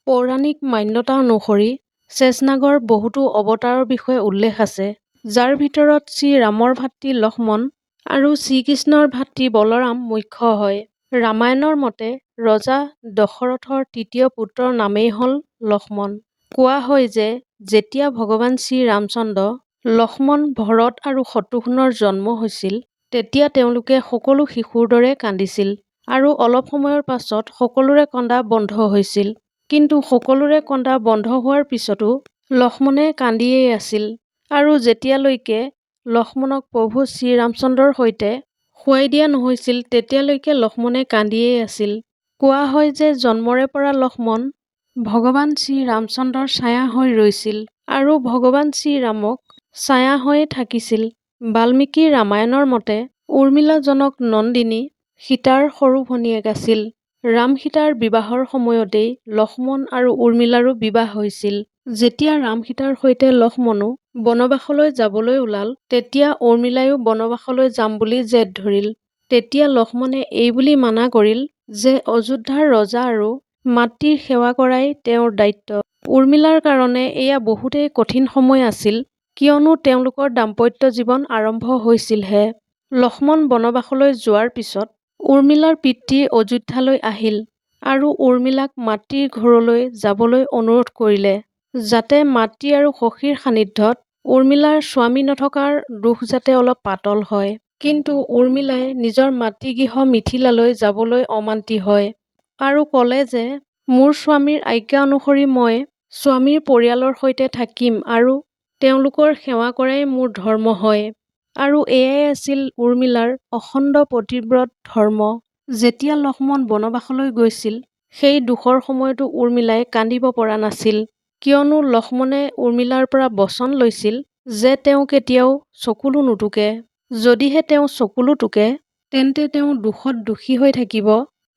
পৌৰাণিক মান্যতা অনুসৰি শেষনাগৰ বহুতো অৱতাৰৰ বিষয়ে উল্লেখ আছে, যাৰ ভিতৰত শ্ৰীৰামৰ ভাতৃ লক্ষ্মণ আৰু শ্ৰীকৃষ্ণৰ ভাতৃ বলৰাম মুখ্য হয়। ৰামায়ণৰ মতে ৰজা দশৰথৰ তৃতীয় পুত্ৰৰ নামেই হ'ল লক্ষ্মণ। কোৱা হয় যে যেতিয়া ভগৱান শ্ৰীৰামচন্দ্ৰ, লক্ষ্মণ, ভৰত আৰু শত্ৰুঘ্নৰ জন্ম হৈছিল, তেতিয়া তেওঁলোকে সকলো শিশুৰ দৰে কান্দিছিল আৰু অলপ সময়ৰ পাছত সকলোৰে কন্দা বন্ধ হৈছিল। কিন্তু সকলোৰে কন্দা বন্ধ হোৱাৰ পিছতো লক্ষ্মণে কান্দিয়েই আছিল আৰু যেতিয়ালৈকে লক্ষ্মণক প্ৰভু শ্ৰীৰামচন্দ্ৰৰ সৈতে শুৱাই দিয়া নহৈছিল তেতিয়ালৈকে লক্ষ্মণে কান্দিয়েই আছিল। কোৱা হয় যে জন্মৰে পৰা লক্ষ্মণ ভগৱান শ্ৰীৰামচন্দ্ৰৰ ছায়া হৈ ৰৈছিল আৰু ভগৱান শ্ৰীৰামক ছায়া হৈয়ে থাকিছিল। বাল্মীকি ৰামায়ণৰ মতে উৰ্মিলা জনক নন্দিনী সীতাৰ সৰু ভনীয়েক আছিল। ৰাম-সীতাৰ বিবাহৰ সময়তেই লক্ষ্মণ আৰু উৰ্মিলাৰো বিবাহ হৈছিল। যেতিয়া ৰাম-সীতাৰ সৈতে লক্ষ্মণো বনবাসলৈ যাবলৈ ওলাল, তেতিয়া উৰ্মিলায়ো বনবাসলৈ যাম বুলি জেদ ধৰিল। তেতিয়া লক্ষ্মণে এইবুলি মানা কৰিল যে অযোধ্যাৰ ৰজা আৰু মাতৃৰ সেৱা কৰাই তেওঁৰ দায়িত্ব। উৰ্মিলাৰ কাৰণে এয়া বহুতেই কঠিন সময় আছিল, কিয়নো তেওঁলোকৰ দাম্পত্য জীৱন আৰম্ভ হৈছিলহে। লক্ষ্মণ বনবাসলৈ যোৱাৰ পিছত উৰ্মিলাৰ পিতৃ অযোধ্যালৈ আহিল আৰু উৰ্মিলাক মাতৃৰ ঘৰলৈ যাবলৈ অনুৰোধ কৰিলে, যাতে মাতৃ আৰু সখীৰ সান্নিধ্যত উৰ্মিলাৰ স্বামী নথকাৰ দুখ যাতে অলপ পাতল হয়। কিন্তু উৰ্মিলাই নিজৰ মাতৃগৃহ মিথিলালৈ যাবলৈ অমান্তি হয় আৰু ক'লে যে মোৰ স্বামীৰ আজ্ঞা অনুসৰি মই স্বামীৰ পৰিয়ালৰ সৈতে থাকিম আৰু তেওঁলোকৰ সেৱা কৰাই মোৰ ধৰ্ম হয়। আৰু এয়াই আছিল উৰ্মিলাৰ অখণ্ড পতিব্ৰত ধৰ্ম। যেতিয়া লক্ষ্মণ বনবাসলৈ গৈছিল, সেই দুখৰ সময়তো উৰ্মিলাই কান্দিব পৰা নাছিল, কিয়নো লক্ষ্মণে উৰ্মিলাৰ পৰা বচন লৈছিল যে তেওঁ কেতিয়াও চকুলো নুটুকে। যদিহে তেওঁ চকুলো টুকে, তেন্তে তেওঁ দুখত দোষী হৈ থাকিব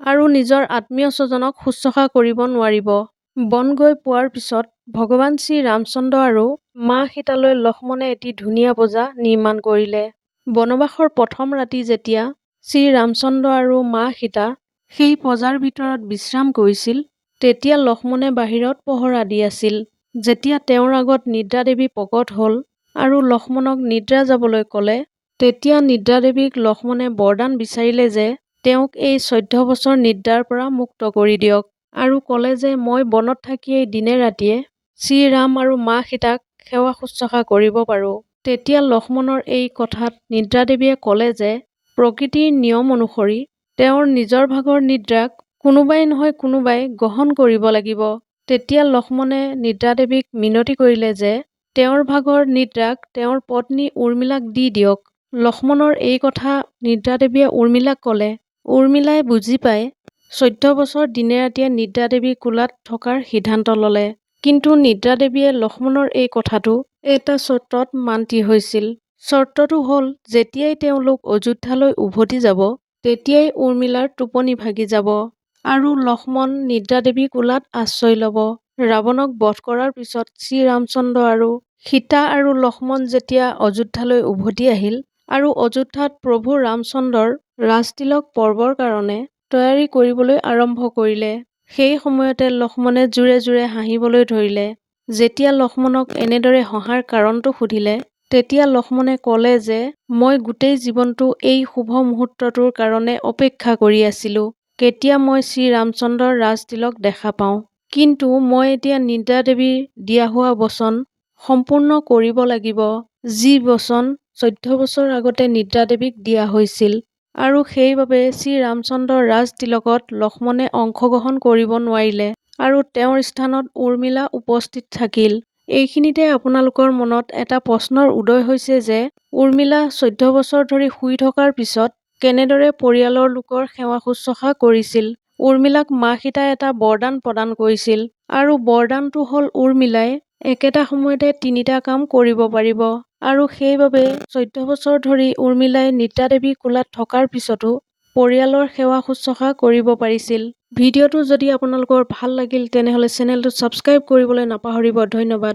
আৰু নিজৰ আত্মীয় স্বজনক শুশ্ৰূষা কৰিব নোৱাৰিব। বন গৈ পোৱাৰ পিছত ভগৱান শ্ৰীৰামচন্দ্ৰ আৰু মা সীতালৈ লক্ষ্মণে এটি ধুনীয়া বজা নিৰ্মাণ কৰিলে। বনবাসৰ প্ৰথম ৰাতি যেতিয়া শ্ৰীৰামচন্দ্ৰ আৰু মা সীতা সেই পজাৰ ভিতৰত বিশ্ৰাম কৰিছিল, তেতিয়া লক্ষ্মণে বাহিৰত পহৰা দি আছিল। যেতিয়া তেওঁৰ আগত নিদ্ৰা দেৱী প্ৰকট হ'ল আৰু লক্ষ্মণক নিদ্ৰা যাবলৈ ক'লে, তেতিয়া নিদ্ৰা দেৱীক লক্ষ্মণে বৰদান বিচাৰিলে যে তেওঁক এই 14 বছৰ নিদ্ৰাৰ পৰা মুক্ত কৰি দিয়ক আৰু ক'লে যে মই বনত থাকিয়েই দিনে ৰাতিয়ে শ্ৰীৰাম আৰু মা সীতাক সেৱা শুশ্ৰূষা কৰিব পাৰোঁ। তেতিয়া লক্ষ্মণৰ এই কথাত নিদ্ৰা দেৱীয়ে ক'লে যে প্ৰকৃতিৰ নিয়ম অনুসৰি তেওঁৰ নিজৰ ভাগৰ নিদ্ৰাক কোনোবাই নহয় কোনোবাই গ্ৰহণ কৰিব লাগিব। তেতিয়া লক্ষ্মণে নিদ্ৰা দেৱীক মিনতি কৰিলে যে তেওঁৰ ভাগৰ নিদ্ৰাক তেওঁৰ পত্নী উৰ্মিলাক দি দিয়ক। লক্ষ্মণৰ এই কথা নিদ্ৰা দেৱীয়ে উৰ্মিলাক ক'লে। উৰ্মিলাই বুজি পাই 14 বছৰ দিনে ৰাতিয়ে নিদ্ৰা দেৱীৰ কোলাত থকাৰ সিদ্ধান্ত ল'লে। কিন্তু নিদ্ৰা দেৱীয়ে লক্ষ্মণৰ এই কথাটো এটা চৰ্তত মান্তি হৈছিল। চৰ্তটো হ'ল যেতিয়াই তেওঁলোক অযোধ্যালৈ উভতি যাব, তেতিয়াই উৰ্মিলাৰ টোপনি ভাগি যাব আৰু লক্ষ্মণ নিদ্ৰা দেৱীৰ কোলাত আশ্ৰয় ল'ব। ৰাৱণক বধ কৰাৰ পিছত শ্ৰীৰামচন্দ্ৰ আৰু সীতা আৰু লক্ষ্মণ যেতিয়া অযোধ্যালৈ উভতি আহিল আৰু অযোধ্যাত প্ৰভু ৰামচন্দ্ৰৰ ৰাজতিলক পৰ্বৰ কাৰণে তৈয়াৰী কৰিবলৈ আৰম্ভ কৰিলে, সেই সময়তে লক্ষ্মণে জোৰে জোৰে হাঁহিবলৈ ধৰিলে। যেতিয়া লক্ষ্মণক এনেদৰে হহাৰ কাৰণটো সুধিলে, তেতিয়া লক্ষ্মণে ক'লে যে মই গোটেই জীৱনটো এই শুভ মুহূৰ্তটোৰ কাৰণে অপেক্ষা কৰি আছিলোঁ, কেতিয়া মই শ্ৰীৰামচন্দ্ৰৰ ৰাজতিলক দেখা পাওঁ। কিন্তু মই এতিয়া নিদ্ৰা দেৱীৰ দিয়া হোৱা বচন সম্পূৰ্ণ কৰিব লাগিব, যি বচন 14 বছৰ আগতে নিদ্ৰা দেৱীক দিয়া হৈছিল। আৰু সেইবাবে শ্ৰীৰামচন্দ্ৰৰ ৰাজতিলকত লক্ষ্মণে অংশগ্ৰহণ কৰিব নোৱাৰিলে আৰু তেওঁৰ স্থানত উৰ্মিলা উপস্থিত থাকিল। এইখিনিতে আপোনালোকৰ মনত এটা প্ৰশ্নৰ উদয় হৈছে যে উৰ্মিলা 14 বছৰ ধৰি শুই থকাৰ পিছত কেনেদৰে পৰিয়ালৰ লোকৰ সেৱা শুশ্ৰূষা কৰিছিল। উৰ্মিলাক মা সীতাই এটা বৰদান প্ৰদান কৰিছিল আৰু বৰদানটো হ'ল উৰ্মিলাই একেটা সময়তে 3টা কাম কৰিব পাৰিব আৰু সেইবাবে 14 বছৰ ধৰি উৰ্মিলাই নিদ্ৰা দেৱীৰ কোলাত থকাৰ পিছতো পৰিয়ালৰ সেৱা শুশ্ৰূষা কৰিব পাৰিছিল। ভিডিঅ'টো যদি আপোনালোকৰ ভাল লাগিল তেনেহ'লে চেনেলটো ছাবস্ক্ৰাইব কৰিবলৈ নাপাহৰিব। ধন্যবাদ।